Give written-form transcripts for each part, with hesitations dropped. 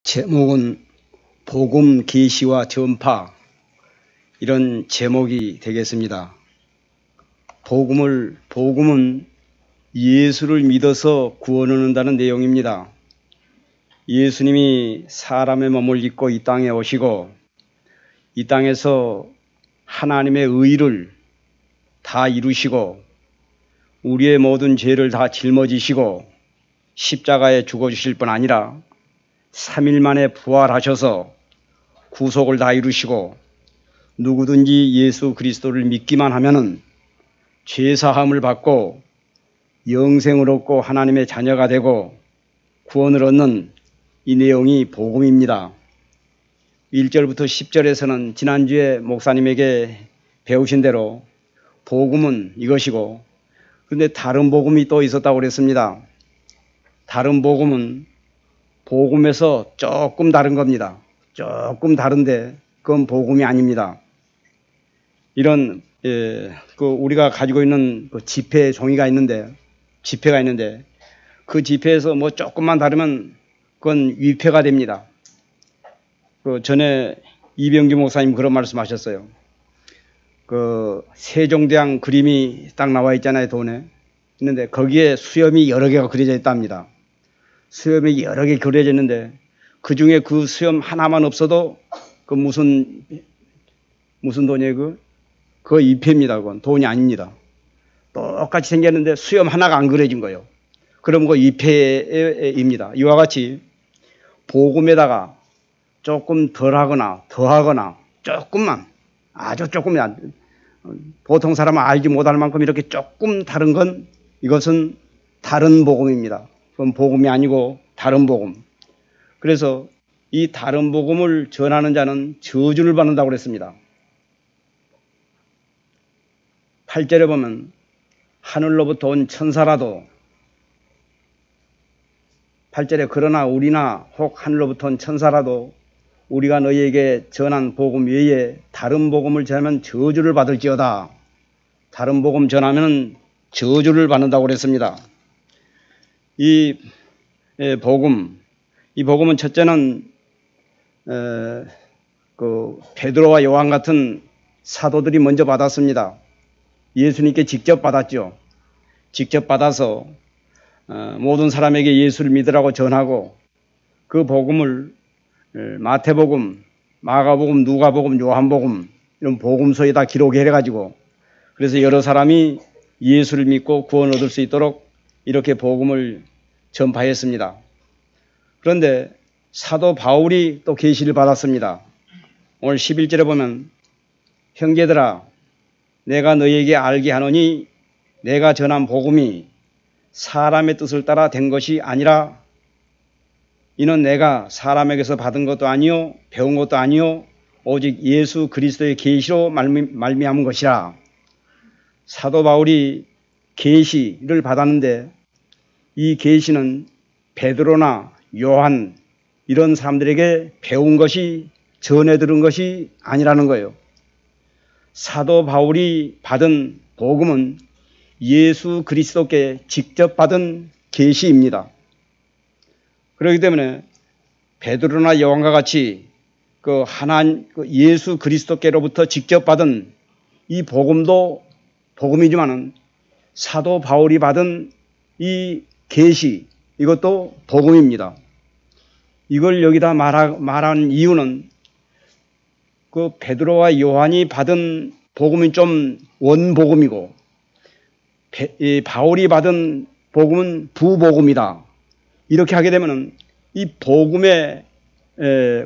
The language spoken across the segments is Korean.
제목은 복음 계시와 전파, 이런 제목이 되겠습니다. 복음은 예수를 믿어서 구원을 얻는다는 내용입니다. 예수님이 사람의 몸을 입고 이 땅에 오시고 이 땅에서 하나님의 의를 다 이루시고 우리의 모든 죄를 다 짊어지시고 십자가에 죽어주실 뿐 아니라 3일 만에 부활하셔서 구속을 다 이루시고 누구든지 예수 그리스도를 믿기만 하면은 죄사함을 받고 영생을 얻고 하나님의 자녀가 되고 구원을 얻는 이 내용이 복음입니다. 1절부터 10절에서는 지난주에 목사님에게 배우신 대로 복음은 이것이고, 그런데 다른 복음이 또 있었다고 그랬습니다. 다른 복음은 복음에서 조금 다른 겁니다. 조금 다른데 그건 복음이 아닙니다. 이런 우리가 가지고 있는 지폐 종이가 있는데, 지폐가 있는데 그 지폐에서 뭐 조금만 다르면 그건 위패가 됩니다. 전에 이병규 목사님 그런 말씀하셨어요. 세종대왕 그림이 딱 나와 있잖아요, 돈에. 있는데 거기에 수염이 여러 개가 그려져 있답니다. 수염이 여러 개 그려져 있는데 그 중에 그 수염 하나만 없어도 그 무슨 돈이에요? 그거 위패입니다. 그건 돈이 아닙니다. 똑같이 생겼는데 수염 하나가 안 그려진 거예요. 그럼 그거 위패입니다. 이와 같이 복음에다가 조금 덜하거나 더하거나 조금만, 아주 조금만, 보통 사람은 알지 못할 만큼 이렇게 조금 다른 건, 이것은 다른 복음입니다. 그건 복음이 아니고 다른 복음. 그래서 이 다른 복음을 전하는 자는 저주를 받는다고 그랬습니다. 8절에 보면 하늘로부터 온 천사라도, 8절에 그러나 우리나 혹 하늘로부터 온 천사라도 우리가 너희에게 전한 복음 외에 다른 복음을 전하면 저주를 받을지어다. 다른 복음 전하면 저주를 받는다고 그랬습니다. 이 복음은 첫째는 베드로와 요한 같은 사도들이 먼저 받았습니다. 예수님께 직접 받았죠. 직접 받아서 모든 사람에게 예수를 믿으라고 전하고, 그 복음을 마태복음, 마가복음, 누가복음, 요한복음 이런 복음서에 다 기록해가지고, 그래서 여러 사람이 예수를 믿고 구원 얻을 수 있도록 이렇게 복음을 전파했습니다. 그런데 사도 바울이 또 계시를 받았습니다. 오늘 11절에 보면 형제들아 내가 너희에게 알게 하노니 내가 전한 복음이 사람의 뜻을 따라 된 것이 아니라 이는 내가 사람에게서 받은 것도 아니요 배운 것도 아니요 오직 예수 그리스도의 계시로 말미암은 것이라. 사도 바울이 계시를 받았는데 이 계시는 베드로나 요한 이런 사람들에게 배운 것이, 전해 들은 것이 아니라는 거예요. 사도 바울이 받은 복음은 예수 그리스도께 직접 받은 계시입니다. 그렇기 때문에 베드로나 요한과 같이 예수 그리스도께로부터 직접 받은 이 복음도 복음이지만은 사도 바울이 받은 이 계시, 이것도 복음입니다. 이걸 여기다 말한 이유는 베드로와 요한이 받은 복음이 좀 원복음이고 바울이 받은 복음은 부복음이다. 이렇게 하게 되면 이 복음의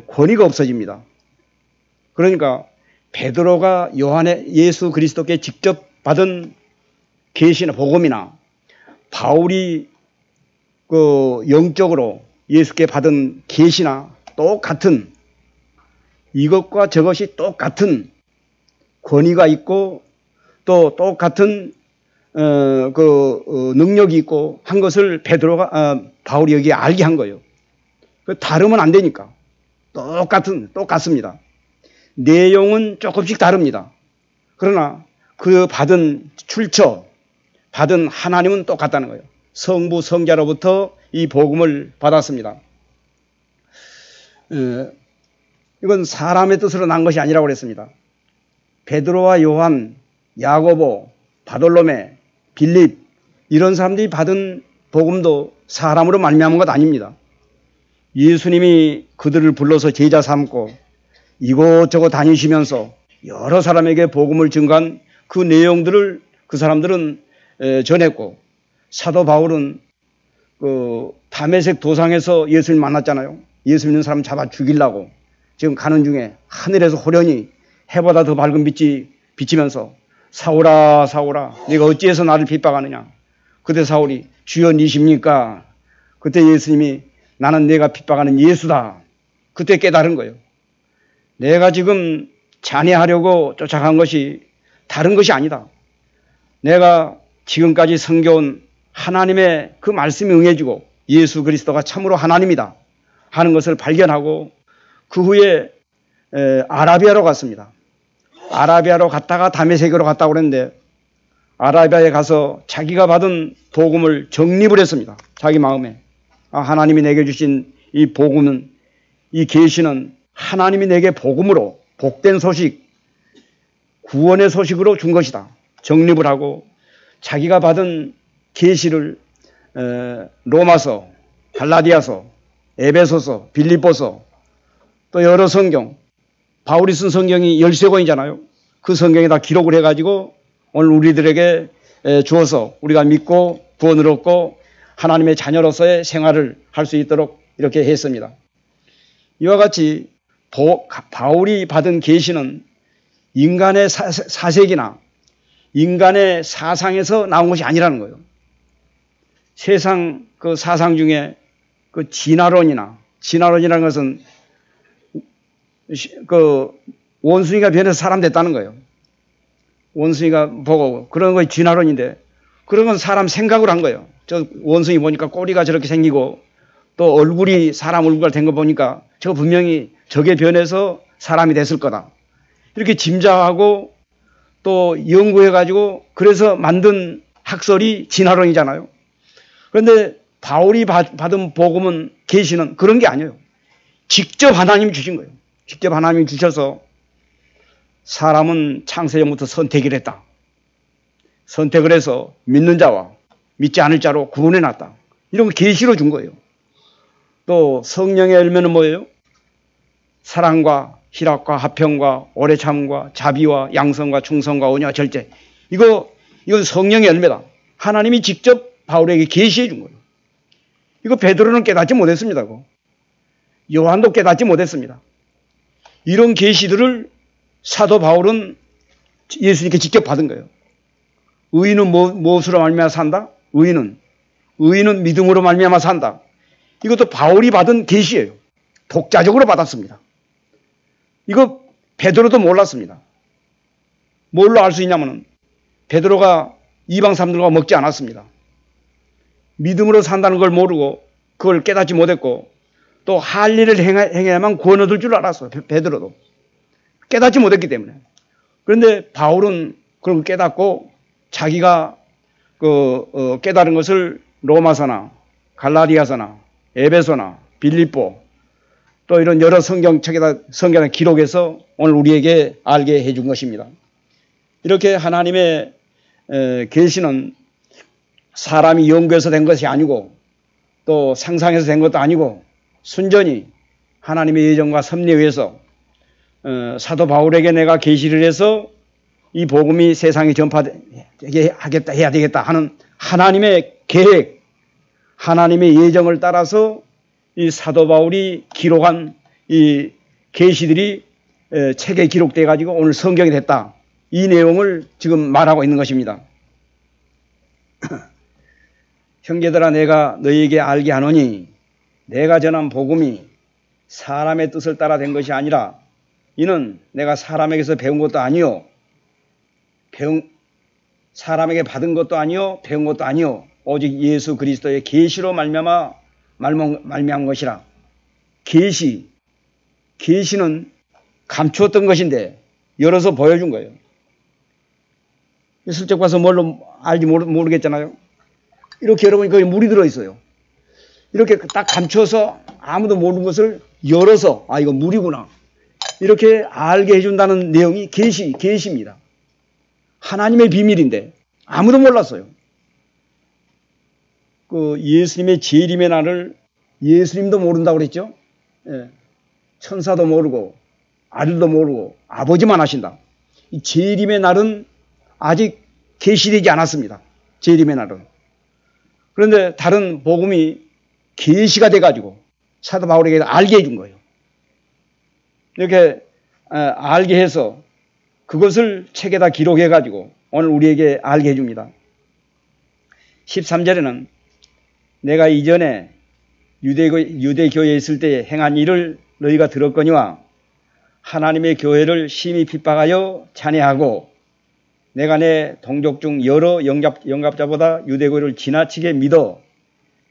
권위가 없어집니다. 그러니까 베드로가 예수 그리스도께 직접 받은 계시나 복음이나 바울이 영적으로 예수께 받은 계시나 똑같은, 이것과 저것이 똑같은 권위가 있고 또 똑같은 능력이 있고 한 것을 바울이 여기에 알게 한 거예요. 다르면 안 되니까. 똑같습니다. 내용은 조금씩 다릅니다. 그러나 그 받은 출처, 받은 하나님은 똑같다는 거예요. 성부 성자로부터 이 복음을 받았습니다. 이건 사람의 뜻으로 난 것이 아니라고 그랬습니다. 베드로와 요한, 야고보, 바돌로메, 빌립 이런 사람들이 받은 복음도 사람으로 말미암은 것 아닙니다. 예수님이 그들을 불러서 제자 삼고 이곳저곳 다니시면서 여러 사람에게 복음을 증거한 그 내용들을 그 사람들은 전했고, 사도 바울은 그 다메섹 도상에서 예수님 만났잖아요. 예수 믿는 사람 잡아 죽이려고 지금 가는 중에 하늘에서 호련히 해보다 더 밝은 빛이 비치면서 사울아 사울아 네가 어찌해서 나를 핍박하느냐. 그때 사울이 주여 니십니까? 그때 예수님이 나는 내가 핍박하는 예수다. 그때 깨달은 거예요. 내가 지금 잔해하려고 쫓아간 것이 다른 것이 아니다. 내가 지금까지 섬겨온 하나님의 그 말씀이 응해지고 예수 그리스도가 참으로 하나님이다 하는 것을 발견하고 그 후에 아라비아로 갔습니다. 아라비아로 갔다가 다메섹으로 갔다고 그랬는데 아라비아에 가서 자기가 받은 복음을 정립을 했습니다. 자기 마음에. 하나님이 내게 주신 이 복음은, 이 계시는 하나님이 내게 복음으로 복된 소식, 구원의 소식으로 준 것이다. 정립을 하고 자기가 받은 계시를 로마서, 갈라디아서, 에베소서, 빌립보서 또 여러 성경, 바울이 쓴 성경이 13권이잖아요. 그 성경에다 기록을 해가지고 오늘 우리들에게 주어서 우리가 믿고 구원을 얻고 하나님의 자녀로서의 생활을 할 수 있도록 이렇게 했습니다. 이와 같이 바울이 받은 계시는 인간의 사색이나 인간의 사상에서 나온 것이 아니라는 거예요. 세상 그 사상 중에 그 진화론이라는 것은 그 원숭이가 변해서 사람 됐다는 거예요. 원숭이가 보고 그런 거 진화론인데 그런 건 사람 생각으로 한 거예요. 저 원숭이 보니까 꼬리가 저렇게 생기고 또 얼굴이 사람 얼굴 된 거 보니까 저거 분명히 저게 변해서 사람이 됐을 거다. 이렇게 짐작하고 또 연구해가지고 그래서 만든 학설이 진화론이잖아요. 그런데 바울이 받은 복음은 계시는 그런 게 아니에요. 직접 하나님이 주신 거예요. 직접 하나님이 주셔서 사람은 창세전부터 선택을 했다. 선택을 해서 믿는 자와 믿지 않을 자로 구분해놨다. 이런 거 계시로 준 거예요. 또 성령의 열매는 뭐예요? 사랑과 희락과 화평과 오래 참과 자비와 양성과 충성과 온유와 절제. 이건 성령의 열매다. 하나님이 직접 바울에게 계시해 준 거예요. 이거 베드로는 깨닫지 못했습니다. 요한도 깨닫지 못했습니다. 이런 계시들을 사도 바울은 예수님께 직접 받은 거예요. 의인은 무엇으로 말미암아 산다? 의인은 믿음으로 말미암아 산다. 이것도 바울이 받은 계시예요. 독자적으로 받았습니다. 이거 베드로도 몰랐습니다. 뭘로 알 수 있냐면은 베드로가 이방 사람들과 먹지 않았습니다. 믿음으로 산다는 걸 모르고 그걸 깨닫지 못했고 또 할 일을 행해야만 구원 얻을 줄 알았어요. 베드로도. 깨닫지 못했기 때문에. 그런데 바울은 그걸 깨닫고 자기가 깨달은 것을 로마서나 갈라디아서나 에베소나 빌립보 또 이런 여러 성경에 기록해서 오늘 우리에게 알게 해준 것입니다. 이렇게 하나님의 계시는 사람이 연구해서 된 것이 아니고 또 상상해서 된 것도 아니고 순전히 하나님의 예정과 섭리에 의해서 사도 바울에게 내가 계시를 해서 이 복음이 세상에 전파되게 하겠다, 해야 되겠다 하는 하나님의 계획, 하나님의 예정을 따라서 이 사도 바울이 기록한 이 계시들이 책에 기록돼 가지고 오늘 성경이 됐다. 이 내용을 지금 말하고 있는 것입니다. 형제들아 내가 너희에게 알게 하노니 내가 전한 복음이 사람의 뜻을 따라 된 것이 아니라 이는 내가 사람에게서 배운 것도 아니요 사람에게 받은 것도 아니요 배운 것도 아니요 오직 예수 그리스도의 계시로 말미암은 것이라. 계시는 감추었던 것인데 열어서 보여준 거예요. 슬쩍 봐서 뭘로 알지 모르겠잖아요. 이렇게 여러분이 거기 물이 들어있어요. 이렇게 딱 감춰서 아무도 모르는 것을 열어서 아 이거 물이구나 이렇게 알게 해준다는 내용이 계시입니다. 하나님의 비밀인데 아무도 몰랐어요. 그 예수님의 재림의 날을 예수님도 모른다고 그랬죠. 예. 천사도 모르고 아들도 모르고 아버지만 아신다. 이 재림의 날은 아직 계시되지 않았습니다. 재림의 날은. 그런데 다른 복음이 계시가 돼가지고 사도 바울에게 알게 해준 거예요. 이렇게 알게 해서 그것을 책에다 기록해가지고 오늘 우리에게 알게 해줍니다. 13절에는 내가 이전에 유대교회에 있을 때 행한 일을 너희가 들었거니와 하나님의 교회를 심히 핍박하여 잔해하고 내가 내 동족 중 여러 영갑자보다 유대교회를 지나치게 믿어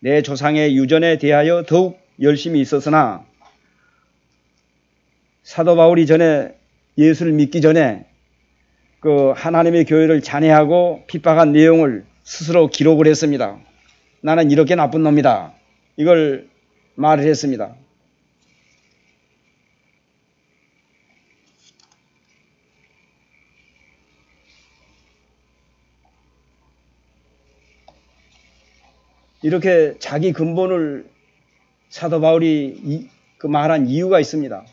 내 조상의 유전에 대하여 더욱 열심히 있었으나 사도 바울이 전에 예수를 믿기 전에 그 하나님의 교회를 잔해하고 핍박한 내용을 스스로 기록을 했습니다. 나는 이렇게 나쁜 놈이다. 이걸 말을 했습니다. 이렇게 자기 근본을 사도 바울이 그 말한 이유가 있습니다.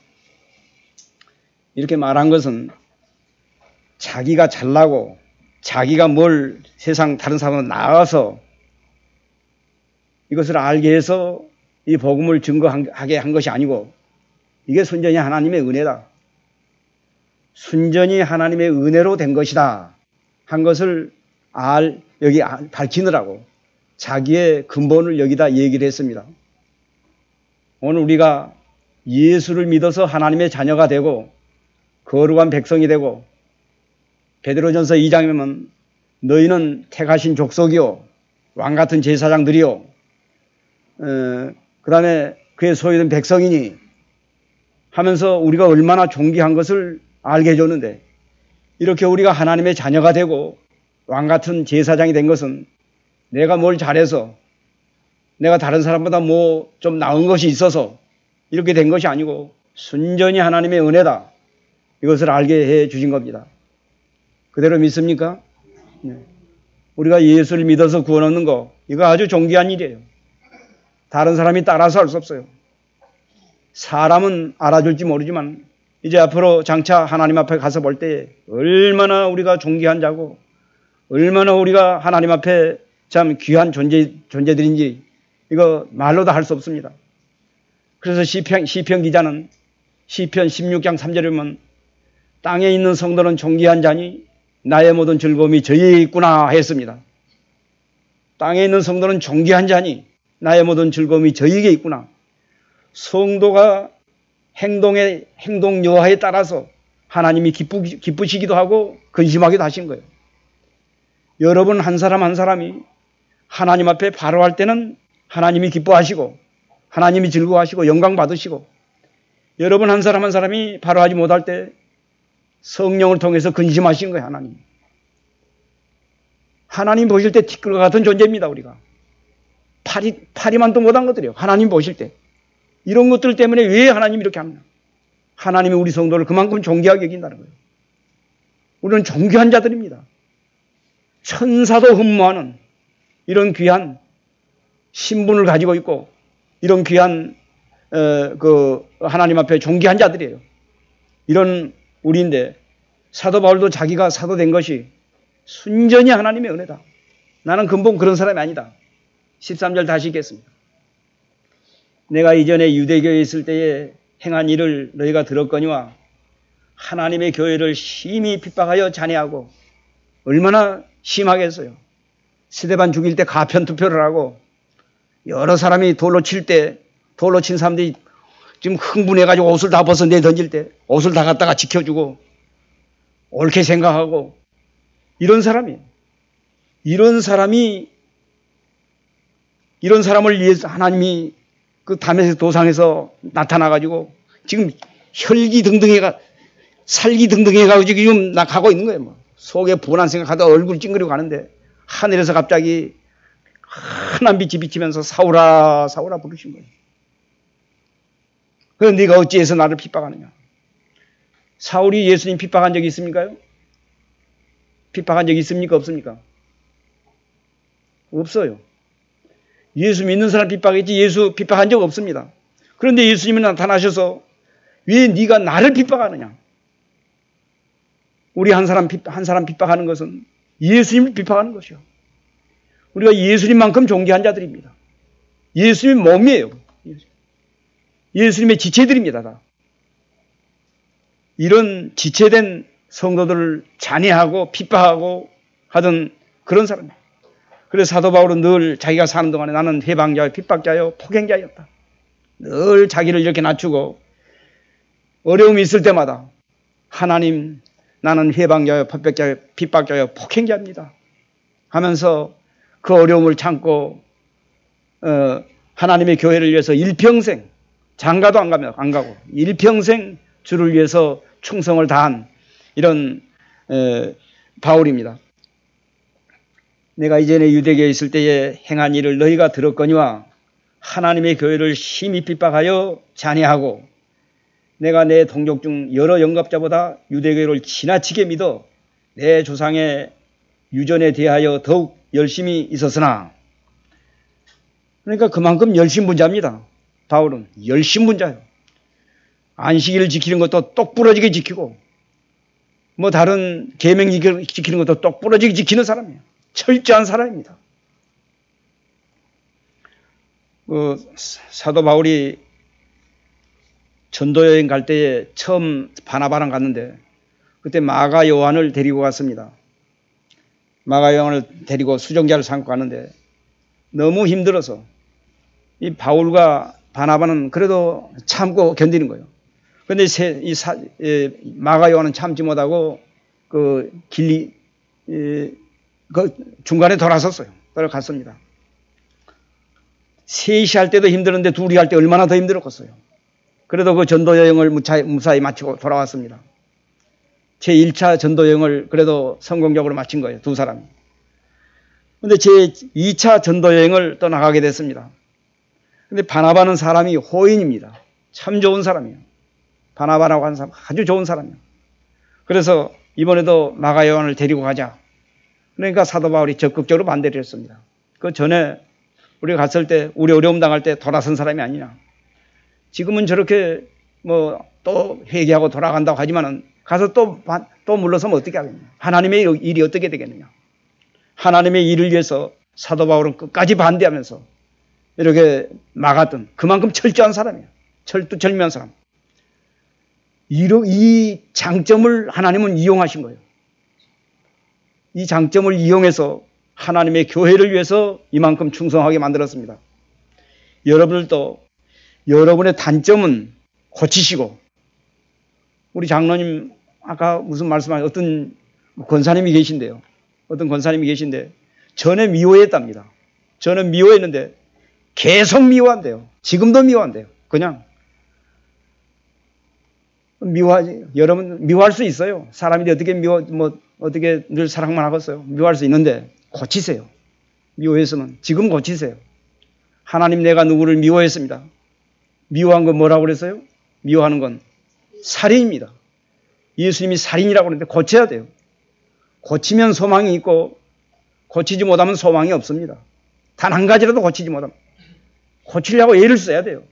이렇게 말한 것은 자기가 잘나고 자기가 뭘 세상 다른 사람보다 나아서 이것을 알게 해서 이 복음을 증거하게 한 것이 아니고 이게 순전히 하나님의 은혜다. 순전히 하나님의 은혜로 된 것이다. 한 것을 여기 밝히느라고 자기의 근본을 여기다 얘기를 했습니다. 오늘 우리가 예수를 믿어서 하나님의 자녀가 되고 거룩한 백성이 되고 베드로전서 2장에 보면 너희는 택하신 족속이요 왕같은 제사장들이요 그 다음에 그의 소유된 백성이니 하면서 우리가 얼마나 존귀한 것을 알게 해줬는데 이렇게 우리가 하나님의 자녀가 되고 왕같은 제사장이 된 것은 내가 뭘 잘해서 내가 다른 사람보다 뭐 좀 나은 것이 있어서 이렇게 된 것이 아니고 순전히 하나님의 은혜다. 이것을 알게 해 주신 겁니다. 그대로 믿습니까? 네. 우리가 예수를 믿어서 구원 얻는 거 이거 아주 존귀한 일이에요. 다른 사람이 따라서 할 수 없어요. 사람은 알아줄지 모르지만 이제 앞으로 장차 하나님 앞에 가서 볼 때 얼마나 우리가 존귀한 자고 얼마나 우리가 하나님 앞에 참 귀한 존재들인지 이거 말로도 할 수 없습니다. 그래서 시편 기자는 시편 16장 3절에 보면 땅에 있는 성도는 존귀한 자니 나의 모든 즐거움이 저희에 있구나 했습니다. 땅에 있는 성도는 존귀한 자니 나의 모든 즐거움이 저희에게 있구나. 성도가 행동 여하에 따라서 하나님이 기쁘시기도 하고 근심하기도 하신 거예요. 여러분 한 사람 한 사람이 하나님 앞에 바로할 때는 하나님이 기뻐하시고 하나님이 즐거워하시고 영광 받으시고 여러분 한 사람 한 사람이 바로하지 못할 때 성령을 통해서 근심하신 거예요. 하나님 보실 때 티끌과 같은 존재입니다. 우리가 파리만도 못한 것들이에요. 하나님 보실 때 이런 것들 때문에 왜 하나님이 이렇게 합니까? 하나님이 우리 성도를 그만큼 존귀하게 여긴다는 거예요. 우리는 존귀한 자들입니다. 천사도 흠모하는 이런 귀한 신분을 가지고 있고 이런 귀한 하나님 앞에 존귀한 자들이에요. 이런 우리인데 사도 바울도 자기가 사도 된 것이 순전히 하나님의 은혜다. 나는 근본 그런 사람이 아니다. 13절 다시 읽겠습니다. 내가 이전에 유대교회에 있을 때에 행한 일을 너희가 들었거니와 하나님의 교회를 심히 핍박하여 잔해하고 얼마나 심하게 했어요. 스데반 죽일 때 가편 투표를 하고 여러 사람이 돌로 친 사람들이 지금 흥분해가지고 옷을 다 벗어 내던질 때 옷을 다 갖다가 지켜주고 옳게 생각하고 이런 사람을 위해서 하나님이 그 다메섹 도상에서 나타나가지고 지금 살기등등해가지고 지금 가고 있는 거예요. 속에 분한 생각하다 얼굴 찡그리고 가는데 하늘에서 갑자기 환한 빛이 비치면서 사울아 사울아 부르신 거예요. 그럼 네가 어찌해서 나를 핍박하느냐? 사울이 예수님 핍박한 적이 있습니까요? 핍박한 적이 있습니까? 없습니까? 없어요. 예수 믿는 사람 핍박했지 예수 핍박한 적 없습니다. 그런데 예수님이 나타나셔서 왜 네가 나를 핍박하느냐? 우리 한 사람 핍박하는 것은 예수님을 핍박하는 것이요. 우리가 예수님만큼 존귀한 자들입니다. 예수님 몸이에요. 예수님의 지체들입니다. 다. 이런 지체된 성도들을 잔해하고 핍박하고 하던 그런 사람이에요. 그래서 사도 바울은 늘 자기가 사는 동안에 나는 해방자요, 핍박자요, 폭행자였다. 늘 자기를 이렇게 낮추고 어려움이 있을 때마다 하나님 나는 해방자요, 핍박자요, 폭행자입니다. 하면서 그 어려움을 참고 하나님의 교회를 위해서 일평생 장가도 안 가고 일평생 주를 위해서 충성을 다한 이런 바울입니다. 내가 이전에 유대교에 있을 때에 행한 일을 너희가 들었거니와 하나님의 교회를 심히 핍박하여 잔해하고 내가 내 동족 중 여러 영갑자보다 유대교를 지나치게 믿어 내 조상의 유전에 대하여 더욱 열심히 있었으나 그러니까 그만큼 열심분자입니다. 바울은 열심분자예요. 안식일을 지키는 것도 똑부러지게 지키고 뭐 다른 계명 지키는 것도 똑부러지게 지키는 사람이에요. 철저한 사람입니다. 사도 바울이 전도여행 갈 때에 처음 바나바랑 갔는데 그때 마가 요한을 데리고 갔습니다. 마가 요한을 데리고 수종자를 삼고 갔는데 너무 힘들어서 이 바울과 바나바는 그래도 참고 견디는 거예요. 그런데 마가 요한은 참지 못하고 그 중간에 돌아섰어요. 돌아갔습니다. 셋이 할 때도 힘들었는데 둘이 할 때 얼마나 더 힘들었겠어요. 그래도 그 전도 여행을 무사히 마치고 돌아왔습니다. 제 1차 전도 여행을 그래도 성공적으로 마친 거예요. 두 사람이. 그런데 제 2차 전도 여행을 떠나가게 됐습니다. 근데 바나바는 사람이 호인입니다. 참 좋은 사람이에요. 바나바라고 하는 사람 아주 좋은 사람이에요. 그래서 이번에도 마가 요한을 데리고 가자. 그러니까 사도 바울이 적극적으로 반대를 했습니다. 그 전에 우리가 갔을 때 우리 어려움 당할 때 돌아선 사람이 아니냐. 지금은 저렇게 뭐 또 회개하고 돌아간다고 하지만은 가서 또 물러서면 어떻게 하겠냐. 하나님의 일이 어떻게 되겠느냐. 하나님의 일을 위해서 사도 바울은 끝까지 반대하면서 이렇게 막았던 그만큼 철저한 사람이에요. 철두철미한 사람. 이 장점을 하나님은 이용하신 거예요. 이 장점을 이용해서 하나님의 교회를 위해서 이만큼 충성하게 만들었습니다. 여러분들도 여러분의 단점은 고치시고 우리 장로님 아까 무슨 말씀하신 어떤 권사님이 계신데요. 어떤 권사님이 계신데 전에 미워했답니다. 저는 미워했는데 계속 미워한대요. 지금도 미워한대요. 그냥 미워하지. 여러분 미워할 수 있어요. 사람이 어떻게 어떻게 늘 사랑만 하겠어요. 미워할 수 있는데 고치세요. 미워했으면 지금 고치세요. 하나님 내가 누구를 미워했습니다. 미워한 건 뭐라고 그랬어요? 미워하는 건 살인입니다. 예수님이 살인이라고 그랬는데 고쳐야 돼요. 고치면 소망이 있고 고치지 못하면 소망이 없습니다. 단 한 가지라도 고치지 못하면 고치려고 애를 써야 돼요.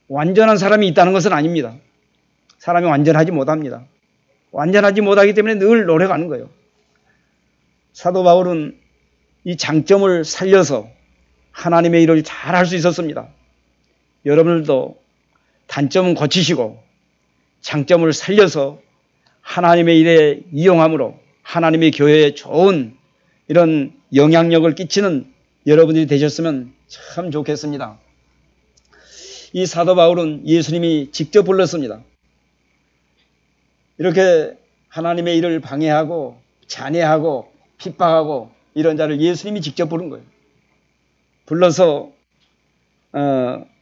완전한 사람이 있다는 것은 아닙니다. 사람이 완전하지 못합니다. 완전하지 못하기 때문에 늘 노력하는 거예요. 사도 바울은 이 장점을 살려서 하나님의 일을 잘 할 수 있었습니다. 여러분들도 단점은 고치시고 장점을 살려서 하나님의 일에 이용함으로 하나님의 교회에 좋은 이런 영향력을 끼치는 여러분들이 되셨으면 참 좋겠습니다. 이 사도 바울은 예수님이 직접 불렀습니다. 이렇게 하나님의 일을 방해하고 잔해하고 핍박하고 이런 자를 예수님이 직접 부른 거예요. 불러서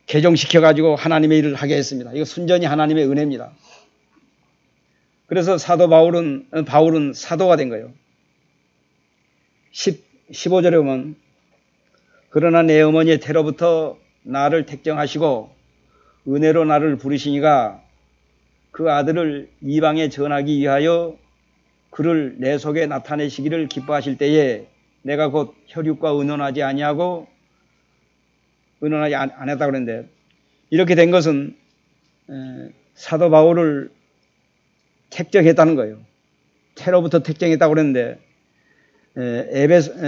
개종시켜가지고 하나님의 일을 하게 했습니다. 이거 순전히 하나님의 은혜입니다. 그래서 사도 바울은 사도가 된 거예요. 15절에 보면 그러나 내 어머니의 태로부터 나를 택정하시고 은혜로 나를 부르시니가 그 아들을 이방에 전하기 위하여 그를 내 속에 나타내시기를 기뻐하실 때에 내가 곧 혈육과 의논하지 아니하고 의논하지 안 했다고 그랬는데, 이렇게 된 것은 사도 바울을 택정했다는 거예요. 테로부터 택정했다고 그랬는데, 에베소서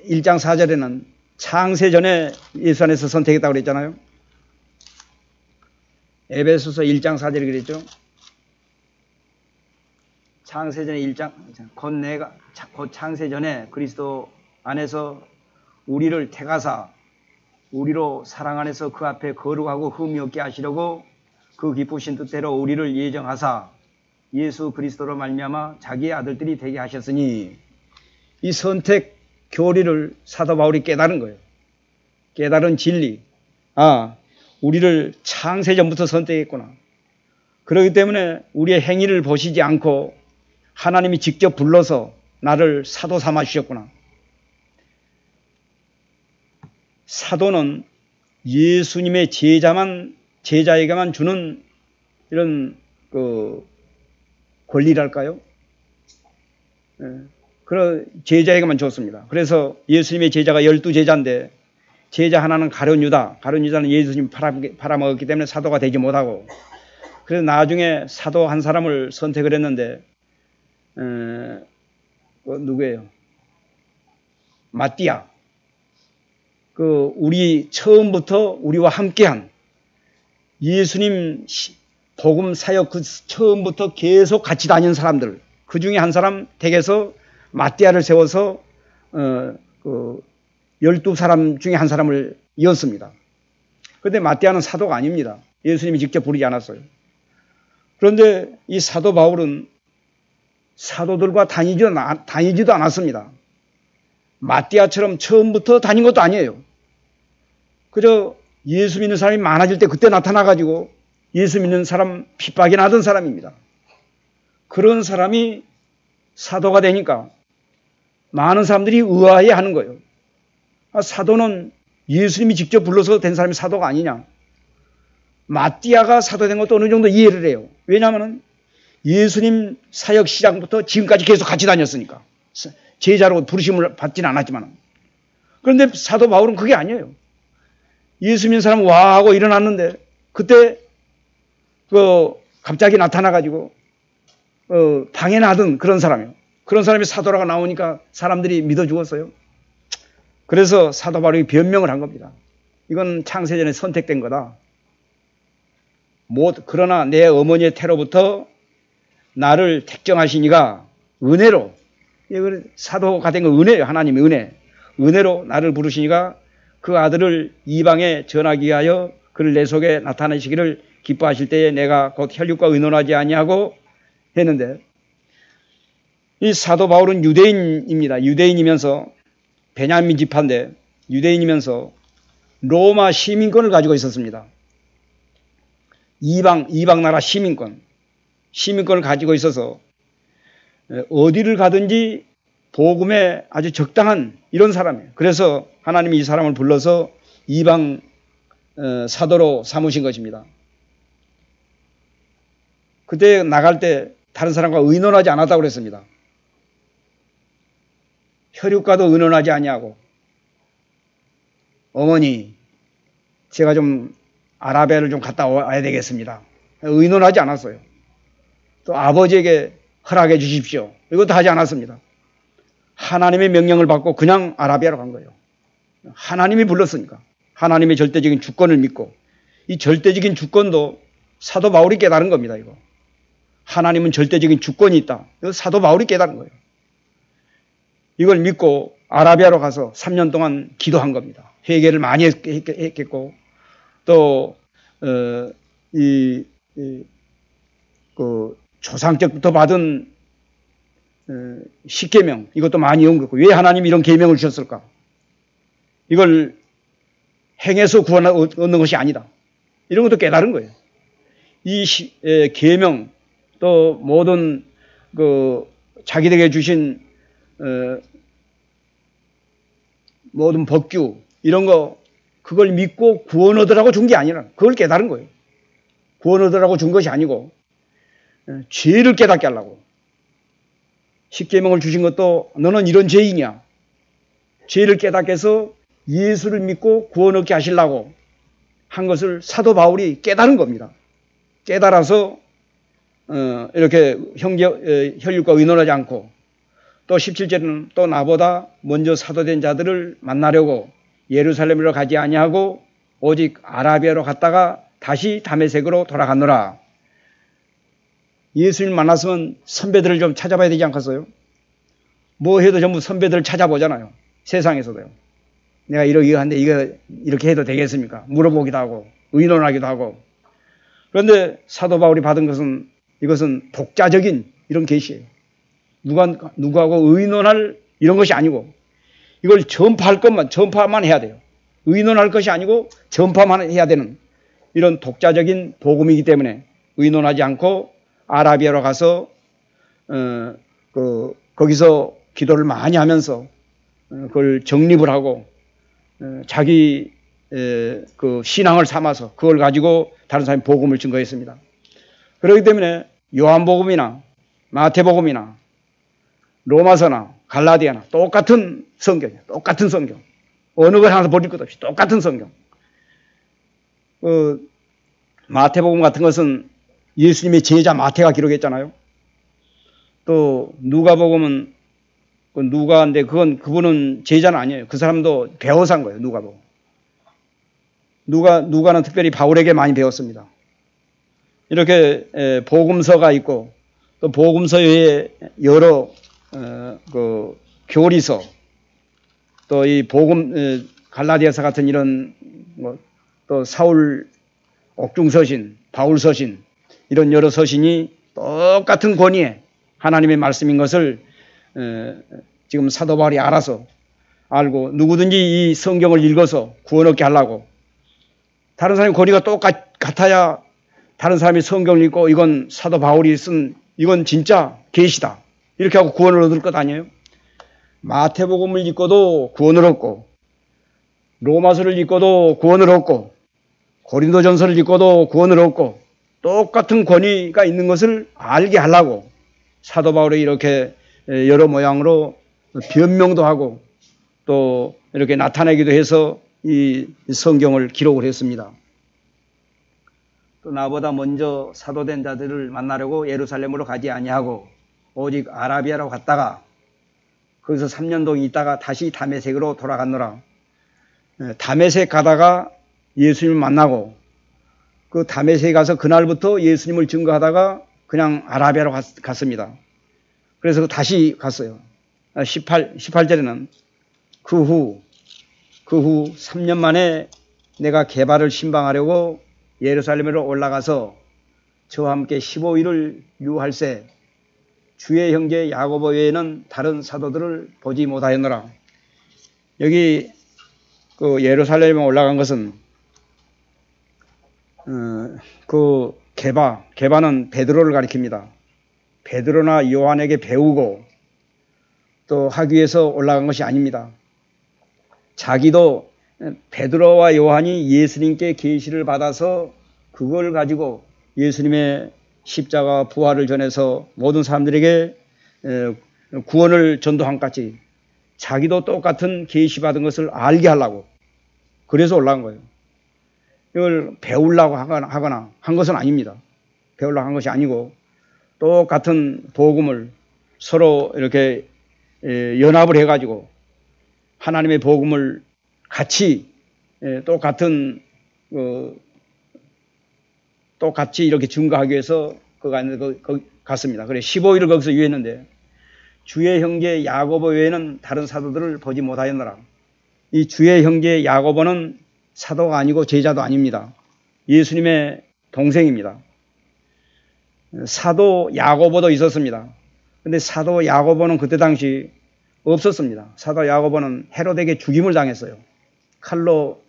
1장 4절에는 창세 전에 예수 안에서 선택했다고 그랬잖아요. 에베소서 1장 4절에 그랬죠. 창세 전에 1장, 곧 창세 전에 그리스도 안에서 우리를 택하사 우리로 사랑 안에서 그 앞에 거룩하고 흠이 없게 하시려고 그 기쁘신 뜻대로 우리를 예정하사 예수 그리스도로 말미암아 자기의 아들들이 되게 하셨으니, 이 선택 교리를 사도 바울이 깨달은 거예요. 깨달은 진리. 우리를 창세 전부터 선택했구나. 그렇기 때문에 우리의 행위를 보시지 않고 하나님이 직접 불러서 나를 사도 삼아 주셨구나. 사도는 예수님의 제자에게만 주는 이런 권리랄까요? 그런 제자에게만 줬습니다. 그래서 예수님의 제자가 12제자인데 제자 하나는 가룟 유다는 예수님 팔아먹었기 때문에 사도가 되지 못하고, 그래서 나중에 사도 한 사람을 선택을 했는데 누구예요? 마띠아. 우리 처음부터 우리와 함께한 예수님 복음 사역 처음부터 계속 같이 다닌 사람들, 그 중에 한 사람 댁에서 마띠아를 세워서 12사람 중에 한 사람을 이었습니다. 그런데 마띠아는 사도가 아닙니다. 예수님이 직접 부르지 않았어요. 그런데 이 사도 바울은 사도들과 다니지도 않았습니다. 마띠아처럼 처음부터 다닌 것도 아니에요. 그저 예수 믿는 사람이 많아질 때 그때 나타나가지고 예수 믿는 사람 핍박이 나던 사람입니다. 그런 사람이 사도가 되니까 많은 사람들이 의아해 하는 거예요. 사도는 예수님이 직접 불러서 된 사람이 사도가 아니냐. 마띠아가 사도된 것도 어느 정도 이해를 해요. 왜냐하면 예수님 사역 시작부터 지금까지 계속 같이 다녔으니까. 제자로 부르심을 받지는 않았지만. 그런데 사도 바울은 그게 아니에요. 예수 믿는 사람 와 하고 일어났는데 그때 갑자기 나타나가지고 방해나던 그런 사람이에요. 그런 사람이 사도라고 나오니까 사람들이 믿어 죽었어요. 그래서 사도 바울이 변명을 한 겁니다. 이건 창세전에 선택된 거다. 그러나 내 어머니의 태로부터 나를 택정하시니가 은혜로, 사도가 된 건 은혜예요. 하나님의 은혜. 은혜로 나를 부르시니가 그 아들을 이방에 전하기 위하여 그를 내 속에 나타내시기를 기뻐하실 때에 내가 곧 혈육과 의논하지 아니하고 했는데, 이 사도 바울은 유대인입니다. 유대인이면서 베냐민 지파인데 유대인이면서 로마 시민권을 가지고 있었습니다. 이방 나라 시민권을 가지고 있어서 어디를 가든지 복음에 아주 적당한 이런 사람이에요. 그래서 하나님이 이 사람을 불러서 이방 사도로 삼으신 것입니다. 그때 나갈 때 다른 사람과 의논하지 않았다고 그랬습니다. 혈육과도 의논하지 아니하고, 어머니 제가 좀 아라비아를 좀 갔다 와야 되겠습니다. 의논하지 않았어요. 또 아버지에게 허락해 주십시오. 이것도 하지 않았습니다. 하나님의 명령을 받고 그냥 아라비아로 간 거예요. 하나님이 불렀으니까. 하나님의 절대적인 주권을 믿고, 이 절대적인 주권도 사도 바울이 깨달은 겁니다. 이거 하나님은 절대적인 주권이 있다. 이거 사도 바울이 깨달은 거예요. 이걸 믿고 아라비아로 가서 3년 동안 기도한 겁니다. 회개를 많이 했겠고, 또 조상적부터 받은 십계명, 이것도 많이 연구했고, 왜 하나님이 이런 계명을 주셨을까? 이걸 행해서 구원 얻는 것이 아니다. 이런 것도 깨달은 거예요. 이 계명, 또 모든 자기에게 주신 모든 법규, 이런 거 그걸 믿고 구원 얻으라고 준 게 아니라 그걸 깨달은 거예요. 구원 얻으라고 준 것이 아니고 죄를 깨닫게 하려고. 십계명을 주신 것도 너는 이런 죄인이야. 죄를 깨닫게 해서 예수를 믿고 구원 얻게 하시려고 한 것을 사도 바울이 깨달은 겁니다. 깨달아서 이렇게 혈육과 의논하지 않고 또 17절에는 또 나보다 먼저 사도된 자들을 만나려고 예루살렘으로 가지 아니하고 오직 아라비아로 갔다가 다시 다메섹으로 돌아갔노라. 예수님 만났으면 선배들을 좀 찾아봐야 되지 않겠어요? 뭐 해도 전부 선배들을 찾아보잖아요. 세상에서도요. 내가 이거 한데 이거 이렇게 해도 되겠습니까? 물어보기도 하고 의논하기도 하고. 그런데 사도 바울이 받은 것은 이것은 독자적인 이런 계시예요. 누구하고 의논할 이런 것이 아니고 이걸 전파만 해야 돼요. 의논할 것이 아니고 전파만 해야 되는 이런 독자적인 복음이기 때문에 의논하지 않고 아라비아로 가서 거기서 기도를 많이 하면서 그걸 정립을 하고 자기 그 신앙을 삼아서 그걸 가지고 다른 사람이 복음을 증거했습니다. 그렇기 때문에 요한복음이나 마태복음이나 로마서나 갈라디아나 똑같은 성경이에요. 똑같은 성경. 어느 걸 하나 버릴 것 없이 똑같은 성경. 마태복음 같은 것은 예수님의 제자 마태가 기록했잖아요. 또 누가복음은 누가인데 그분은 제자는 아니에요. 그 사람도 배워서 한 거예요. 누가복음. 누가는 특별히 바울에게 많이 배웠습니다. 이렇게 복음서가 있고 또 복음서 외에 여러 그 교리서 또 이 복음 갈라디아서 같은 이런 또 사울 옥중서신, 바울서신 이런 여러 서신이 똑같은 권위에 하나님의 말씀인 것을 지금 사도 바울이 알고 누구든지 이 성경을 읽어서 구원 얻게 하려고 다른 사람의 권위가 똑같아야 다른 사람이 성경을 읽고 이건 사도 바울이 쓴 이건 진짜 계시다 이렇게 하고 구원을 얻을 것 아니에요? 마태복음을 읽고도 구원을 얻고 로마서를 읽고도 구원을 얻고 고린도전서를 읽고도 구원을 얻고 똑같은 권위가 있는 것을 알게 하려고 사도 바울이 이렇게 여러 모양으로 변명도 하고 또 이렇게 나타내기도 해서 이 성경을 기록을 했습니다. 또 나보다 먼저 사도된 자들을 만나려고 예루살렘으로 가지 아니하고 오직 아라비아로 갔다가 거기서 3년 동안 있다가 다시 다메섹으로 돌아갔노라. 다메섹 가다가 예수님을 만나고 그 다메섹에 가서 그날부터 예수님을 증거하다가 그냥 아라비아로 갔습니다. 그래서 다시 갔어요. 18절에는 그 후 3년 만에 내가 게바를 신방하려고 예루살렘으로 올라가서 저와 함께 15일을 유할세 주의 형제 야고보 외에는 다른 사도들을 보지 못하였노라. 여기 그 예루살렘에 올라간 것은 그 게바는 베드로를 가리킵니다. 베드로나 요한에게 배우고 또 하기 위해서 올라간 것이 아닙니다. 자기도 베드로와 요한이 예수님께 계시를 받아서 그걸 가지고 예수님의 십자가 부활을 전해서 모든 사람들에게 구원을 전도한 같이 자기도 똑같은 계시 받은 것을 알게 하려고 그래서 올라간 거예요. 이걸 배우려고 하거나 한 것은 아닙니다. 배우려고 한 것이 아니고 똑같은 복음을 서로 이렇게 연합을 해가지고 하나님의 복음을 같이 똑같이 이렇게 증거하기 위해서 거기 갔습니다. 그래 15일을 거기서 유했는데 주의 형제 야고보 외에는 다른 사도들을 보지 못하였노라. 이 주의 형제 야고보는 사도가 아니고 제자도 아닙니다. 예수님의 동생입니다. 사도 야고보도 있었습니다. 근데 사도 야고보는 그때 당시 없었습니다. 사도 야고보는 헤롯에게 죽임을 당했어요. 칼로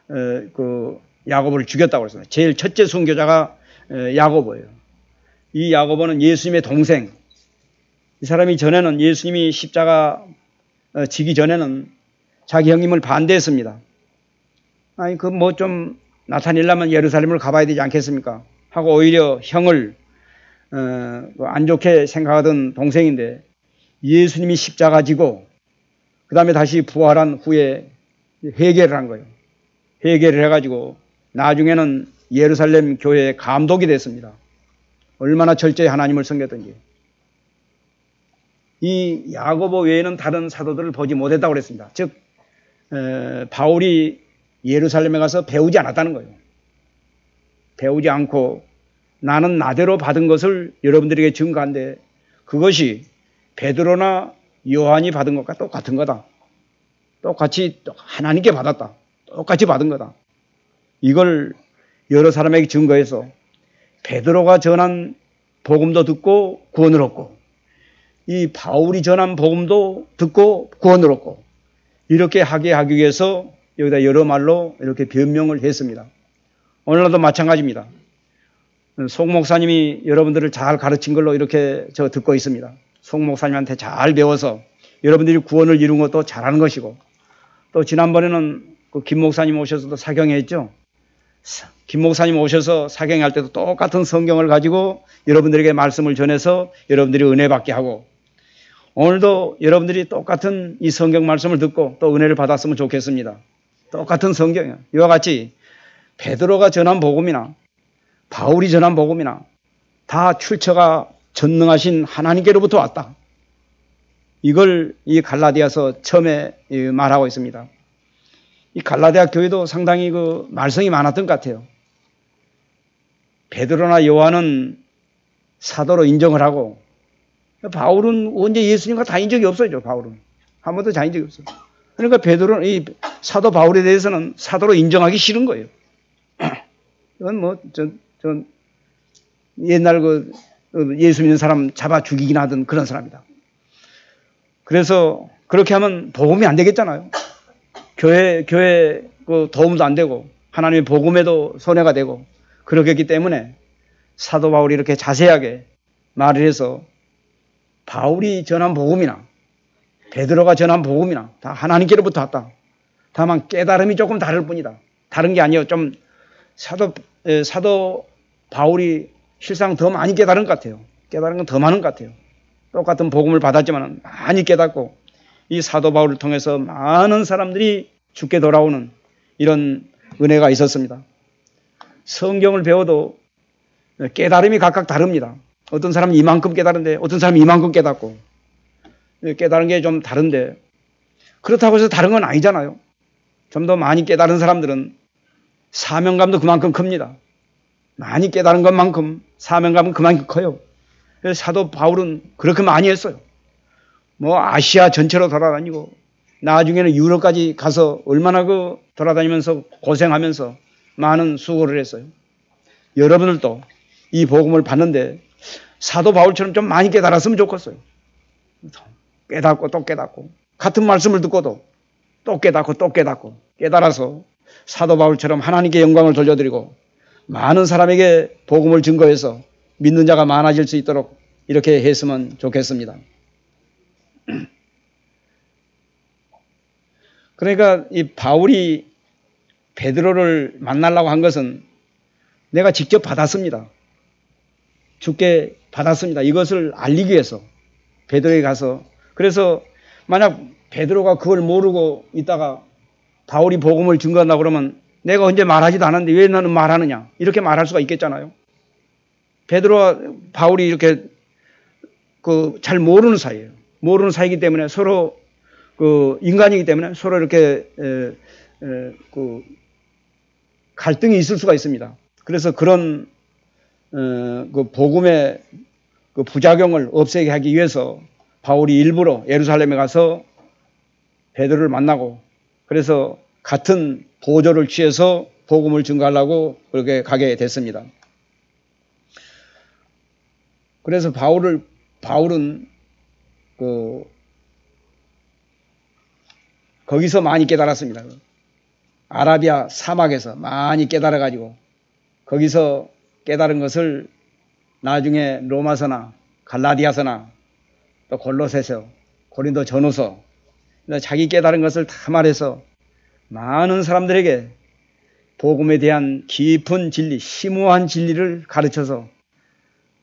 그 야고보를 죽였다고 그랬어요. 제일 첫째 순교자가 야고보예요. 이 야고보는 예수님의 동생. 이 사람이 전에는 예수님이 십자가 지기 전에는 자기 형님을 반대했습니다. 아니 그 뭐 좀 나타내려면 예루살렘을 가봐야 되지 않겠습니까? 하고 오히려 형을 안 좋게 생각하던 동생인데 예수님이 십자가 지고 그 다음에 다시 부활한 후에 회개를 한 거예요. 회개를 해가지고 나중에는 예루살렘 교회의 감독이 됐습니다. 얼마나 철저히 하나님을 섬겼던지. 이 야고보 외에는 다른 사도들을 보지 못했다고 그랬습니다. 즉 바울이 예루살렘에 가서 배우지 않았다는 거예요. 배우지 않고 나는 나대로 받은 것을 여러분들에게 증거한데 그것이 베드로나 요한이 받은 것과 똑같은 거다. 똑같이 하나님께 받았다. 똑같이 받은 거다. 이걸 여러 사람에게 증거해서 베드로가 전한 복음도 듣고 구원을 얻고 이 바울이 전한 복음도 듣고 구원을 얻고 이렇게 하게 하기 위해서 여기다 여러 말로 이렇게 변명을 했습니다. 오늘날도 마찬가지입니다. 송 목사님이 여러분들을 잘 가르친 걸로 이렇게 저 듣고 있습니다. 송 목사님한테 잘 배워서 여러분들이 구원을 이룬 것도 잘하는 것이고 또 지난번에는 그 김 목사님 오셔서도 사경했죠. 김 목사님 오셔서 사경할 때도 똑같은 성경을 가지고 여러분들에게 말씀을 전해서 여러분들이 은혜 받게 하고 오늘도 여러분들이 똑같은 이 성경 말씀을 듣고 또 은혜를 받았으면 좋겠습니다. 똑같은 성경이에요. 이와 같이 베드로가 전한 복음이나 바울이 전한 복음이나 다 출처가 전능하신 하나님께로부터 왔다. 이걸 이 갈라디아서 처음에 말하고 있습니다. 이 갈라디아 교회도 상당히 그 말썽이 많았던 것 같아요. 베드로나 요한은 사도로 인정을 하고 바울은 언제 예수님과 다닌 적이 없어요. 바울은 한 번도 다닌 적이 없어요. 그러니까 베드로는 이 사도 바울에 대해서는 사도로 인정하기 싫은 거예요. 이건 뭐 전 옛날 그 예수 믿는 사람 잡아 죽이긴 하던 그런 사람이다. 그래서 그렇게 하면 복음이 안 되겠잖아요. 교회 그 도움도 안 되고 하나님의 복음에도 손해가 되고 그렇게 했기 때문에 사도 바울이 이렇게 자세하게 말을 해서 바울이 전한 복음이나 베드로가 전한 복음이나 다 하나님께로부터 왔다. 다만 깨달음이 조금 다를 뿐이다. 다른 게 아니에요. 좀 사도 바울이 실상 더 많이 깨달은 것 같아요. 깨달은 건 더 많은 것 같아요. 똑같은 복음을 받았지만 많이 깨닫고 이 사도 바울을 통해서 많은 사람들이 죽게 돌아오는 이런 은혜가 있었습니다. 성경을 배워도 깨달음이 각각 다릅니다. 어떤 사람은 이만큼 깨달은데 어떤 사람은 이만큼 깨닫고 깨달은 게 좀 다른데 그렇다고 해서 다른 건 아니잖아요. 좀 더 많이 깨달은 사람들은 사명감도 그만큼 큽니다. 많이 깨달은 것만큼 사명감은 그만큼 커요. 그래서 사도 바울은 그렇게 많이 했어요. 뭐 아시아 전체로 돌아다니고 나중에는 유럽까지 가서 얼마나 그 돌아다니면서 고생하면서 많은 수고를 했어요. 여러분들도 이 복음을 받는데 사도 바울처럼 좀 많이 깨달았으면 좋겠어요. 깨닫고 또 깨닫고 같은 말씀을 듣고도 또 깨닫고 또 깨닫고 깨달아서 사도 바울처럼 하나님께 영광을 돌려드리고 많은 사람에게 복음을 증거해서 믿는 자가 많아질 수 있도록 이렇게 했으면 좋겠습니다. 그러니까 이 바울이 베드로를 만나려고 한 것은 내가 직접 받았습니다. 주께 받았습니다. 이것을 알리기 위해서 베드로에게 가서 그래서 만약 베드로가 그걸 모르고 있다가 바울이 복음을 증거한다고 그러면 내가 언제 말하지도 않았는데 왜 너는 말하느냐 이렇게 말할 수가 있겠잖아요. 베드로와 바울이 이렇게 그 잘 모르는 사이예요. 모르는 사이이기 때문에 서로 그 인간이기 때문에 서로 이렇게 그 갈등이 있을 수가 있습니다. 그래서 그런 그 복음의 그 부작용을 없애게 하기 위해서 바울이 일부러 예루살렘에 가서 베드로를 만나고 그래서 같은 보조를 취해서 복음을 증거하려고 그렇게 가게 됐습니다. 그래서 바울은 거기서 많이 깨달았습니다. 아라비아 사막에서 많이 깨달아가지고 거기서 깨달은 것을 나중에 로마서나 갈라디아서나 또 골로새서, 고린도 전후서 자기 깨달은 것을 다 말해서 많은 사람들에게 복음에 대한 깊은 진리, 심오한 진리를 가르쳐서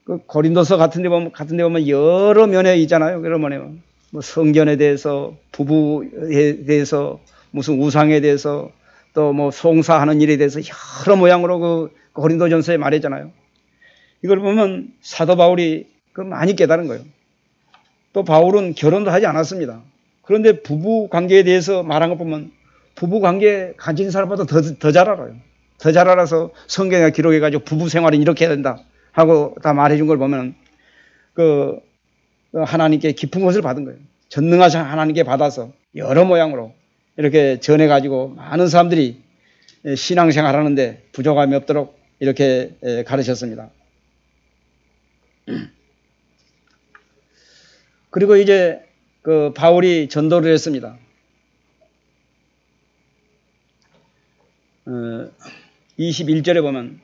그 고린도서 같은 데 보면 여러 면에 있잖아요. 그러면 뭐 성전에 대해서, 부부에 대해서, 무슨 우상에 대해서, 또 뭐 송사하는 일에 대해서 여러 모양으로 그 고린도전서에 말했잖아요. 이걸 보면 사도 바울이 그 많이 깨달은 거예요. 또 바울은 결혼도 하지 않았습니다. 그런데 부부 관계에 대해서 말한 것 보면 부부 관계 가진 사람보다 더 잘 알아요. 더 잘 알아서 성경에 기록해가지고 부부 생활은 이렇게 해야 된다 하고 다 말해준 걸 보면 그 하나님께 깊은 것을 받은 거예요. 전능하신 하나님께 받아서 여러 모양으로 이렇게 전해가지고 많은 사람들이 신앙생활 하는데 부족함이 없도록 이렇게 가르쳤습니다. 그리고 이제 그 바울이 전도를 했습니다. 21절에 보면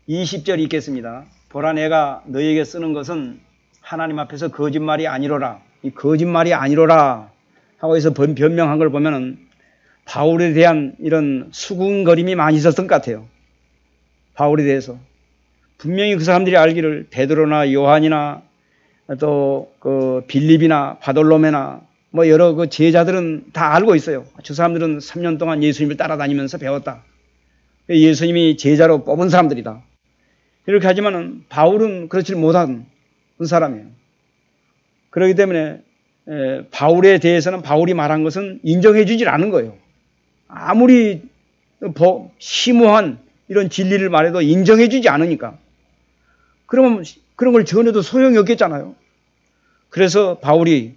20절 읽겠습니다. 보라 내가 너에게 쓰는 것은 하나님 앞에서 거짓말이 아니로라. 이 거짓말이 아니로라 하고 해서 변명한 걸 보면은 바울에 대한 이런 수군거림이 많이 있었던 것 같아요. 바울에 대해서. 분명히 그 사람들이 알기를 베드로나 요한이나 또 그 빌립이나 바돌로메나 뭐 여러 그 제자들은 다 알고 있어요. 저 사람들은 3년 동안 예수님을 따라다니면서 배웠다. 예수님이 제자로 뽑은 사람들이다. 이렇게 하지만은 바울은 그렇지 못한 사람이에요. 그렇기 때문에 바울에 대해서는 바울이 말한 것은 인정해 주질 않은 거예요. 아무리 심오한 이런 진리를 말해도 인정해 주지 않으니까. 그러면 그런 걸 전해도 소용이 없겠잖아요. 그래서 바울이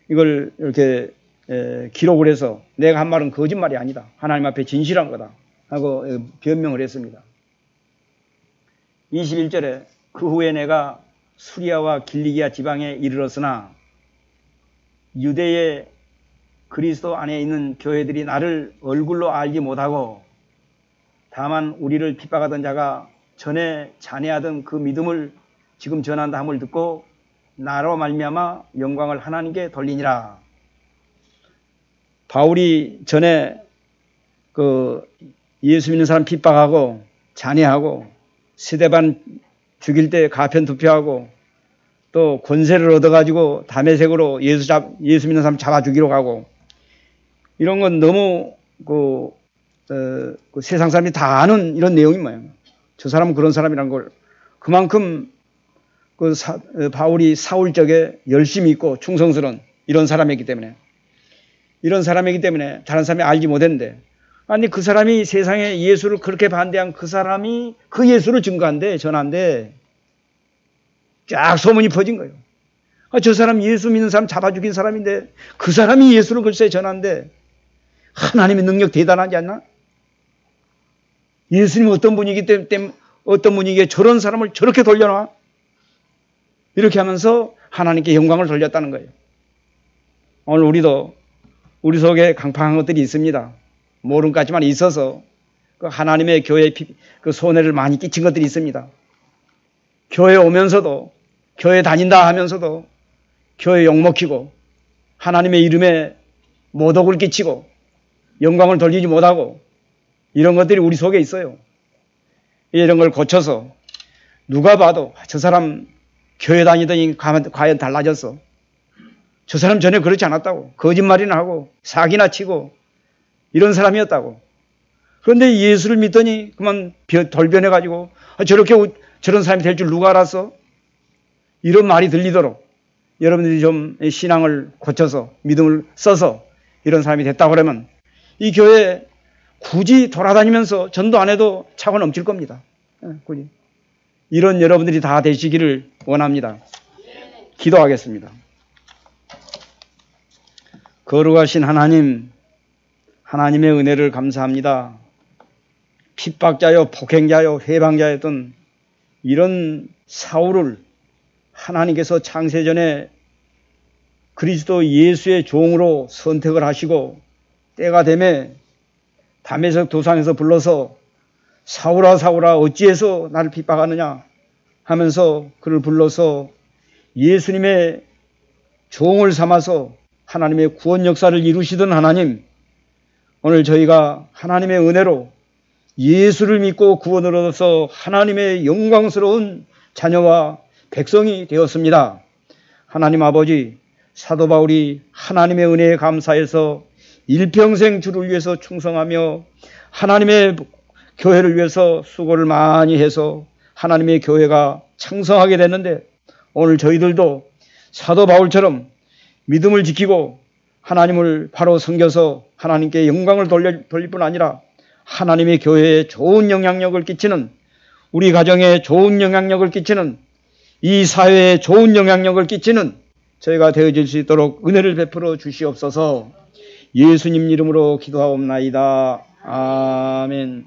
이걸 이렇게 기록을 해서 내가 한 말은 거짓말이 아니다. 하나님 앞에 진실한 거다. 하고 변명을 했습니다. 21절에 그 후에 내가 수리아와 길리기아 지방에 이르렀으나 유대의 그리스도 안에 있는 교회들이 나를 얼굴로 알지 못하고 다만 우리를 핍박하던 자가 전에 잔해하던 그 믿음을 지금 전한다 함을 듣고 나로 말미암아 영광을 하나님께 돌리니라. 바울이 전에 그 예수 믿는 사람 핍박하고 잔해하고 스데반 죽일 때 가편 투표하고 또 권세를 얻어가지고 다메섹으로 예수 믿는 사람 잡아 죽이러 가고 이런 건 너무 그 세상 사람이 다 아는 이런 내용인 모양이에요. 저 사람은 그런 사람이란 걸 그만큼 바울이 사울적에 열심히 있고 충성스러운 이런 사람이기 때문에 다른 사람이 알지 못했는데 아니 그 사람이 세상에 예수를 그렇게 반대한 그 사람이 그 예수를 증거한대 전한대 쫙 소문이 퍼진 거예요. 저 사람 예수 믿는 사람 잡아 죽인 사람인데 그 사람이 예수를 글쎄 전한대 하나님의 능력 대단하지 않나? 예수님 어떤 분이기 때문에 어떤 분이기에 저런 사람을 저렇게 돌려놔? 이렇게 하면서 하나님께 영광을 돌렸다는 거예요. 오늘 우리도 우리 속에 강팍한 것들이 있습니다. 모르는 것 같지만 있어서 그 하나님의 교회에 그 손해를 많이 끼친 것들이 있습니다. 교회 오면서도 교회 다닌다 하면서도 교회 욕먹히고 하나님의 이름에 모독을 끼치고 영광을 돌리지 못하고 이런 것들이 우리 속에 있어요. 이런 걸 고쳐서 누가 봐도 저 사람 교회 다니더니 과연 달라졌어. 저 사람 전에 그렇지 않았다고. 거짓말이나 하고 사기나 치고 이런 사람이었다고. 그런데 예수를 믿더니 그만 돌변해가지고 저런 사람이 될 줄 누가 알았어? 이런 말이 들리도록 여러분들이 좀 신앙을 고쳐서 믿음을 써서 이런 사람이 됐다고 그러면 이 교회에 굳이 돌아다니면서 전도 안 해도 차고 넘칠 겁니다. 굳이. 이런 여러분들이 다 되시기를 원합니다. 기도하겠습니다. 거룩하신 하나님, 하나님의 은혜를 감사합니다. 핍박자요, 폭행자요, 회방자였던 이런 사울을 하나님께서 창세전에 그리스도 예수의 종으로 선택을 하시고 때가 되매 다메섹 도상에서 불러서 사울아 사울아 어찌해서 나를 핍박하느냐 하면서 그를 불러서 예수님의 종을 삼아서 하나님의 구원 역사를 이루시던 하나님, 오늘 저희가 하나님의 은혜로 예수를 믿고 구원을 얻어서 하나님의 영광스러운 자녀와 백성이 되었습니다. 하나님 아버지, 사도 바울이 하나님의 은혜에 감사해서 일평생 주를 위해서 충성하며 하나님의 교회를 위해서 수고를 많이 해서 하나님의 교회가 창성하게 됐는데, 오늘 저희들도 사도 바울처럼 믿음을 지키고 하나님을 바로 섬겨서 하나님께 영광을 돌릴 뿐 아니라 하나님의 교회에 좋은 영향력을 끼치는, 우리 가정에 좋은 영향력을 끼치는, 이 사회에 좋은 영향력을 끼치는 저희가 되어질 수 있도록 은혜를 베풀어 주시옵소서. 예수님 이름으로 기도하옵나이다. 아멘.